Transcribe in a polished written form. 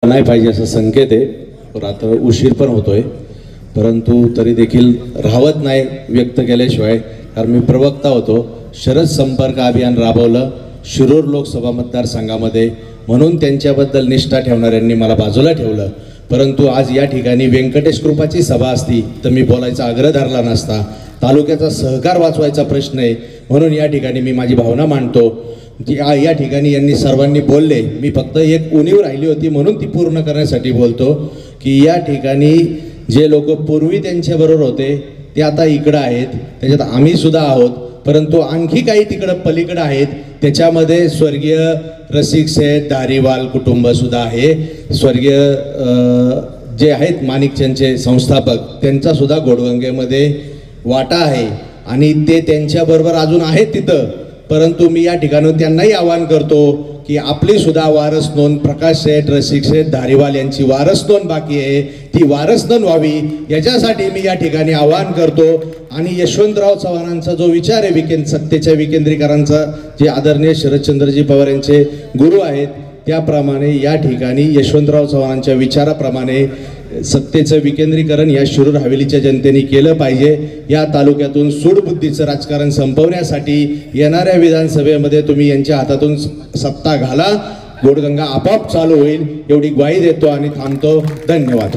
नाही पाहिजे असं संकेत आहे. रात्र उशीर पण होतोय, परंतु तरी देखील राहत नाही व्यक्त केल्याशिवाय. कारण मी प्रवक्ता होतो, शरद संपर्क अभियान राबवलं शिरूर लोकसभा मतदारसंघामध्ये, म्हणून त्यांच्याबद्दल निष्ठा ठेवणाऱ्यांनी मला बाजूला ठेवलं. परंतु आज या ठिकाणी व्यंकटेश कृपाची सभा असती तर मी बोलायचा आग्रह धरला नसता. तालुक्याचा सहकार वाचवायचा प्रश्न आहे, म्हणून या ठिकाणी मी माझी भावना मांडतो. या ठिकाणी यांनी सर्वांनी बोलले, मी फक्त एक उणीव राहिली होती म्हणून ती पूर्ण करण्यासाठी बोलतो की या ठिकाणी जे लोक पूर्वी त्यांच्याबरोबर होते ते आता इकडं आहेत, त्याच्यात आम्ही सुद्धा आहोत, परंतु आणखी काही तिकडं पलीकडं आहेत. त्याच्यामध्ये स्वर्गीय रसिक शेठ धारीवाल कुटुंबसुद्धा आहे, स्वर्गीय जे आहेत माणिकचंदचे संस्थापक त्यांचासुद्धा घोडगंगेमध्ये वाटा आहे आणि ते त्यांच्याबरोबर अजून आहेत तिथं. परंतु मी या ठिकाणून त्यांनाही आवाहन करतो की आपली सुद्धा वारस नोंद प्रकाश शेठ रसिक शेठ धारीवाल यांची वारस नोंद बाकी आहे, ती वारस नोंद व्हावी याच्यासाठी मी या ठिकाणी आवाहन करतो. आणि यशवंतराव चव्हाणांचा जो विचार आहे सत्तेच्या विकेंद्रीकरांचा, जे आदरणीय शरदचंद्रजी पवार यांचे गुरु आहेत, त्याप्रमाणे या ठिकाणी यशवंतराव चव्हाणांच्या विचाराप्रमाणे सत्तेचं विकेंद्रीकरण या शिरूर हवेलीच्या जनतेने केलं पाहिजे. या तालुक्यातून सूडबुद्धीचं राजकारण संपवण्यासाठी येणाऱ्या विधानसभेमध्ये तुम्ही यांच्या हातातून सत्ता घाला, घोडगंगा आपोआप चालू होईल एवढी ग्वाही देतो आणि थांबतो. धन्यवाद.